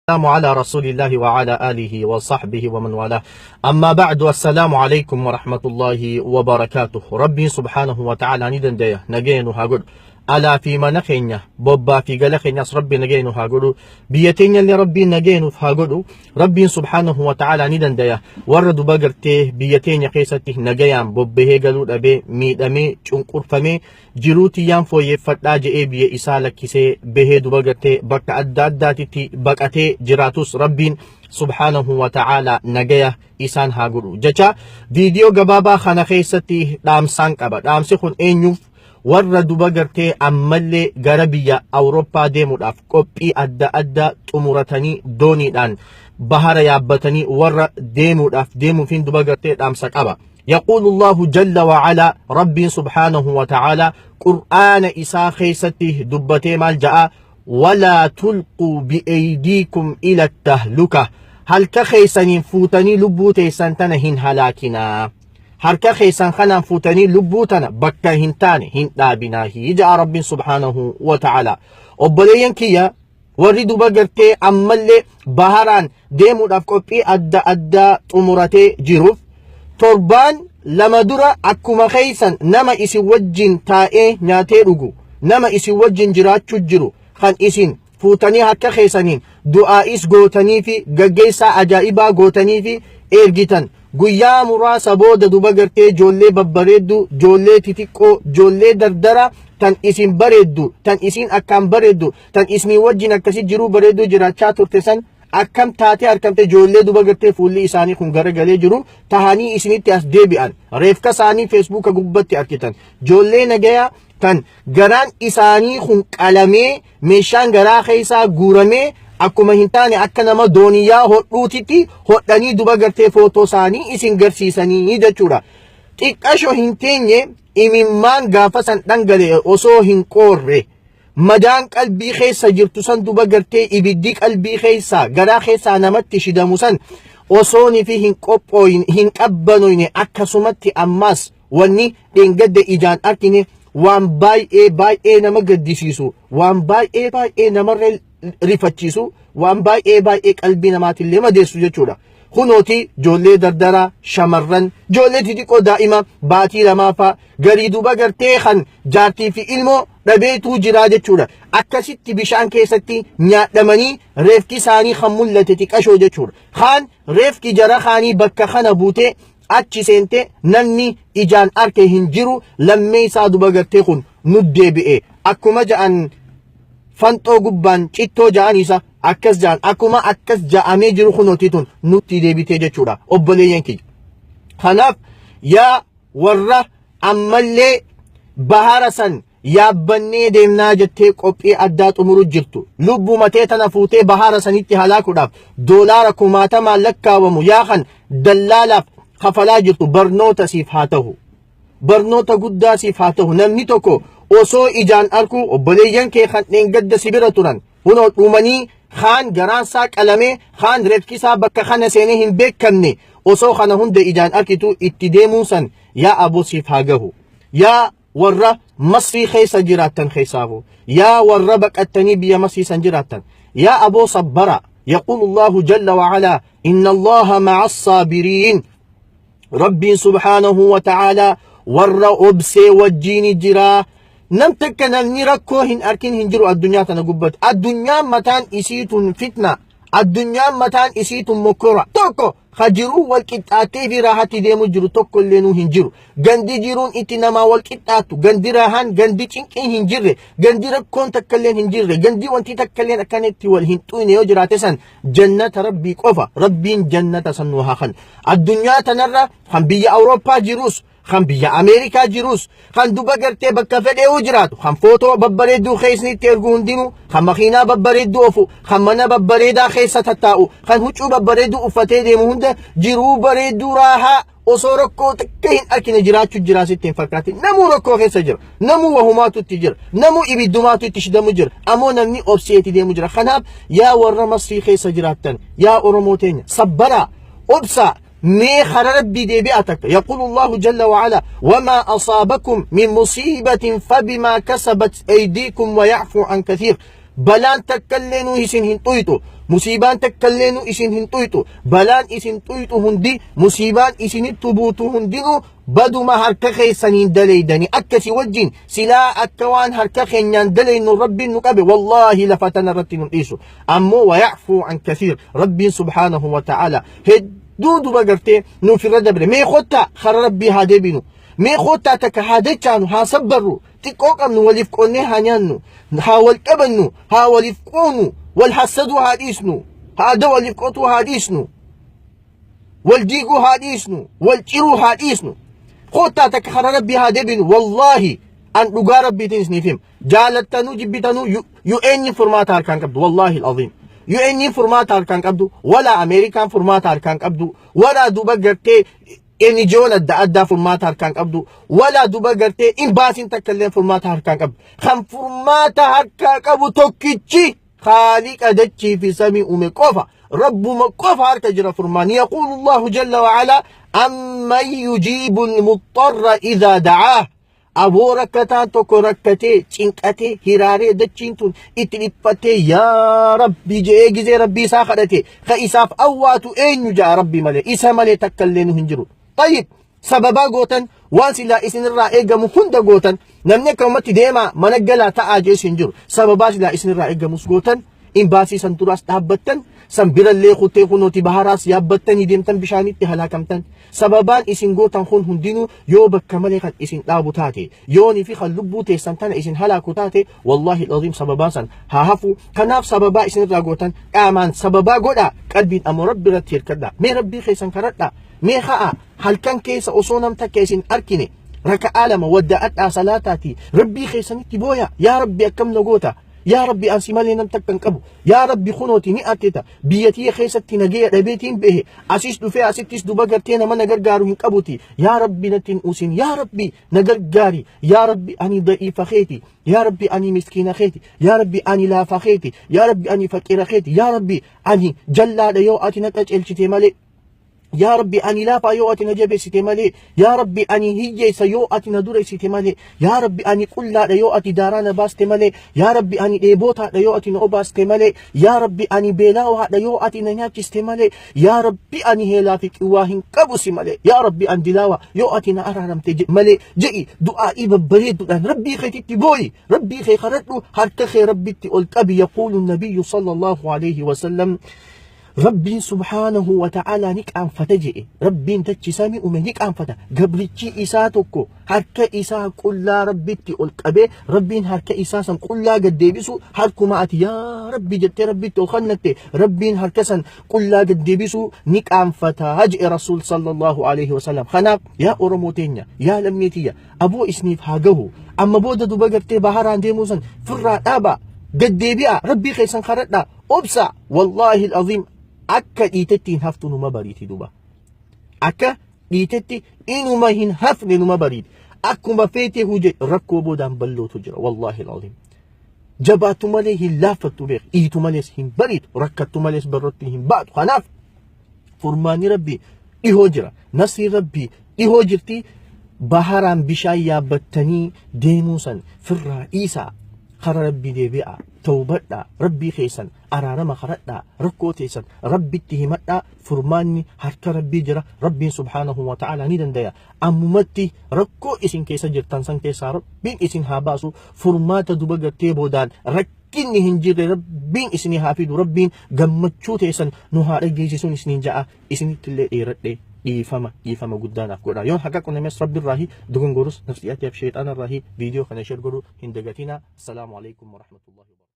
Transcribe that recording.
السلام على رسول الله وعلى آله وصحبه ومن والاه أما بعد السلام عليكم ورحمة الله وبركاته ربي سبحانه وتعالى ندن ديه نجينو هاقول ألا في منخينيا بوبا في قلخينيا ربي نجينو هاقولو بيتينيا اللي ربي نجينو هاقولو ربي سبحانه وتعالى ندن ديه ورد بقرته بيتينيا قيسته نجيان بوبه قالو أبي ميدامي چنقر فمي جروتي ينفو يفتاج بي إسالك كيسي بهدو بقرته بك أداداتي بقته جراتوس ربين سبحانه وتعالى نجيه إسان هاقولو جاچا فيديو قبابا خانا خيستي دام سانك دام سيخون اينيوف warra duba gartee ammallee gara biyya Awurooppaa deemuudhaaf qophii adda xumuratanii dooniidhaan bahara yaabbatanii warra deemuufiin duba gartee dhaamsa qaba. يقول الله جل وعلا ربي سبحانه وتعالى قرآن إساء خيسته دبتي مالجأ ولا تلقوا بأيديكم إلى التهلكة هل كخيسنين فوتني لبوتي سنتنهن هلاكنا harka keessan kanaan fuutanii lubbuu tana bakka hin taane hin dhaabinaahi ja'a rabbiin subhaanahu wa ta'ala. Obboleeyyan kiyya warri duba gartee ammallee baharaan deemuudhaaf qophii adda xumuratee jiruuf torbaan lama dura akkuma keessan nama isin wajjin taa'ee nyaatee dhugu nama isin wajjin jiraachuu jiru kan isin fuutanii harka keessaniin du'aa'is gootanii fi gaggeessaa ajaa'ibaa gootanii fi ergitan guyyaa muraasa booda duba gartee ijoollee babbareeddu ijoollee titiqqoo ijoollee dardara tan isin bareeddu tan isin akkaan bareeddu tan isin wajjin akkasi jiruu bareeddu jiraachaa turte san akkam taatee argamte ijoollee duba gartee fuulli isaanii kun garagalee jiru tahanii isinitti as deebi'an reefka isaanii feesbuuka gubbatti argitan ijoollee nagayaa tan garaan isaanii kun qalamee meeshaan garaa keessaa guuramee akkuma hin taane akka nama dooniyaa hodhuutitti hodhanii duba gartee footoo isaanii isin garsiisanii jechuudha. Xiqqasho hin teenye imimmaan gaafa san dhangalee osoo hin qoorre madaan qalbii keessa jirtu san duba gartee ibiddi qalbii keessaa garaa keessaa namatti shidamu san osooni fi hin qophooyne hin qabbanoyne akkasumatti ammas wanni dhengadde ijaan arkine waan baay'ee nama gaddisiisu waan baay'ee namarra rifachiisu waan baay'ee qalbii namaatillee madeessu jechuudha. Kunooti ijoollee dardaraa shamarran ijoollee xixiqqoo daa'ima baatii lamaafaa garii duba gartee kan jaartii fi ilmoo dhabeetuu jiraa jechuudha. Akkasitti bishaan keessatti nyaadhamanii reefki isaanii kan mul'ate xiqqashoo jechuudha. Kaan reefki jara kaanii bakka kana buutee achi seente namni ijaan arke hin jiru lammee isaa duba gartee kun nuddeebi'e akkuma ja'an fanxoo gubbaan cittoo ja'aniisa akkas ja'an akkuma akkas ja'amee jiru kunooti tun nutti deebitee jechuudha obboleeyyan kiyya. Kanaaf yaa warra ammallee bahara san yaabbannee deemnaa jettee qophii addaa xumuru jirtu lubbuu matee tana fuutee bahara sanitti halaakuudhaaf doolaara kumaatamaan lakkaawamu yaa kan dallaalaaf kafalaa jirtu barnoota siif haa ta'u barnoota guddaa siif haa ta'u namni tokko osoo ijaan arku obboleeyyan kee kan dheengadda sibira turan hunoo dhumanii kaan garaansaa qalamee kaan reefkisaa bakka kana seenee hin beekamne osoo kana hunda ijaan arkitu itti deemuu san yaa aboo siif haa gahu yaa warra masrii keessa jiraattan keessaafu yaa warra baqattanii biyya masrii san jiraattan yaa aboo sabbara يقول الله جل وعلا إن الله مع الصابرين ربي سبحانه وتعالى ور أبسي وجين جرا نمتك نمني ركوهن أركن هنجرو الدنيا تنقبت الدنيا متان إسيت فتنة الدنيا متان إسيت مكرة توكو خجرو والكتاتي في راحتي ديمو جرو توكو لينو هنجرو غندي جيرون اتنما والكتاتو غندي راهان غندي چنكين هنجره غندي ركون تكلين هنجره غندي وانتي تكلين أكانتي والهنتوين يوجراتسان جنة ربي قفا ربين جنة سنوها خن الدنيا تنرى خن بيا أوروبا جيروس خن بيا أمريكا جيروس خن دوبا قرتي بكا فدي وجراتو خن فوتو ببريدو خيسني تيرغون ديمو خن مخينا ببريدو أفو خن منا ببريدا خيسة تتاو خن هوچو ببريدو أفتي ديمو هند jiruu bareedduu raahaa osoo rakkoo takka hin arkine jiraachuu jiraasitti hin fakkaate namuu rakkoo keessa jira namuu wahumaatu itti jira namuu ibiddumaatu itti shidamu jira ammoo namni obseeti deemu jira. Kanaaf yaa warra masrii keessa jiraattan yaa oromoo teenya sabbaraa obsaa مي ربي دي بيعتك. يقول الله جل وعلا وما أصابكم من مصيبة فبما كسبت أيديكم ويعفو عن كثير balaan takkallee nu isin hin tuytu musiibaan takkallee nu isin hin tuytu balaan isin tuytu hundi musiibaan isinitti buutu hundinuu baduma harka keessaniin daleeydani akkasi wajjin silaa akka waan harka keenyaan daleynu rabbiin nu qabe wallaahi lafa tanarratti nu dhiisu ammoo wayacfuu an kathiir rabbiin subhaanahu wa ta'ala hedduu duba gartee nuuf irra dabre mee kottaa kara rabbii haa deebinu mee kottaa takka haa dachaanu haa sabbarru xiqqoo qabnu waliif qoonnee haa nyaannu haa wal qabannu haa waliif qoonu wal hassaduu haa dhiisnu haada waliif qotuu haa dhiisnu wal diiguu haa dhiisnu wal ciruu haa dhiisnu kottaa takka kara rabbii haa deebinu wallaahi an dhugaa rabbiitiin isiniif hima jaalattanuu jibbitanuu yu eenyin furmaata harkaan qabdu wallaahi al'aziim yu eenyin furmaata harkaan qabdu walaa ameerikaan furmaata harkaan qabdu walaa duba gartee NGO'n adda addaa furmaata harkaan qabdu walaa duba gartee imbaasiin takkallee furmaata harkaan qabdu kan furmaata harkaa qabu tokkichi خالق دجي في سمي قوفا رب قوفا هرك جرى فرمان يقول الله جل وعلا أمن يجيب المضطر إذا دعاه أبو ركتا توكو ركتي تنكتي هراري دجينتون اتلفتي يا ربي جيجي ربي ساخرتي خيساف أواتو أين يجا ربي ملي إسا ملي تكلينو هنجرو طيب سببا قوتن وانسلا إسن الرائقة مهند قوتن نمني كومتي ديما منقلا تآجي سنجر سببا سلا إسن الرائقة مسقوتن إمباسي سنتراس تهبتن سنبرا اللي خوتي خونوتي بحراس يابتن يديمتن بشاني تهلاكمتن سببان إسن قوتن خون هندينو يو بكمالي خد إسن لابو تاتي يوني في خلبو تيسانتن إسن هلاكو تاتي والله العظيم سببا سن هاهفو كناف سببا إسن الرائقوتن آمان سببا قودا قلبين أمو ربي رتير كدا مي ربي خيسان كرتا مي خاء هل كان كيس أصونم تكيسين أركيني ركع لما ودأت صلاتاتي ربي خيساني تبويا يا ربي أكم نقوتا يا ربي أنسي مالي نمتكن كبو يا ربي خنوتي نئتتا بيتي خيستي نجي ربيتين به أسيس دفع أسيتيس دو بغرتين من نقرقارو هنكبوتي يا ربي نتين أوسين يا ربي نقرقاري يا ربي أني ضعيف خيتي يا ربي أني مسكين خيتي يا ربي أني لا فخيتي يا ربي أني فكير خيتي يا ربي أني جلال يوأتي نتج الشتي مالي يا ربي أني لا فايوأتي نجيب ستمالي يا ربي أني هي سيوأتي ندور ستمالي يا ربي أني كل لا يوأتي دارانا باستمالي يا ربي أني إيبوتا يوأتي نوباستمالي يا ربي أني بيلاوها يوأتي نياتي استمالي يا ربي أني هلا فيك واهن كبوسي مالي يا ربي أن دلاوة يوأتي نأرانم تجي مالي جئي دعائي ببريد ربي خيتي تبوي ربي خي خرطو هرتخي ربي تقولت أبي يقول النبي صلى الله عليه وسلم ربي سبحانه وتعالى نك أنفتجئ ربي تجي سامي أمنيك أنفتا قبلتي إساتكو هركا إسا كل ربي تقول أبي ربي هركا إساسا كل قد ديبسو هركو معتي يا ربي جت ربي تخنت ربي هركسا كل قد ديبسو نك أنفتا هجئ رسول صلى الله عليه وسلم خناب يا أرموتينيا يا لميتيا أبو إسنيف هاجه أما بودا دبقرتي بحران ديموسا فرا أبا قد ديبيا ربي خيسا خرطنا أبسا والله العظيم akka dhiitetti hin haftu numa bariiti duba akka dhiitetti inuma hin hafne numa bariiti akkuma feetee huje rakkoo boodaan ballootu jira wallahi alazim jabaatu malee hin laafattu beek dhiitu malees hin bariitu rakkattu malees barrotti hin baatu kanaaf furmaanni rabbii dhihoo jira nasri rabbii dhihoo jirti baharaan bishaan yaabbattanii deemuu san firraa dhiisaa خرا ربي ديبيا توبتا ربي خيسن أرارما خرطا ركو تيسن ربي اتهمتا فرماني هركا ربي جرا ربي سبحانه وتعالى ندن ديا أممتي ركو إسن كيسا جرتان سن كيسا ربين إسن هاباسو فرماتا دوبغا تيبو دان ركيني هنجر ربين إسني حافظ ربين غمتشو تيسن نهار جيسون إسنين جاء إسني تلي إيرت إيفما قدانا فقونا يون حقا كنا مس رب الراهي دوغن غروس نفسياتي بشيطان الراهي فيديو خنا شير غرو هندغتنا السلام عليكم ورحمة الله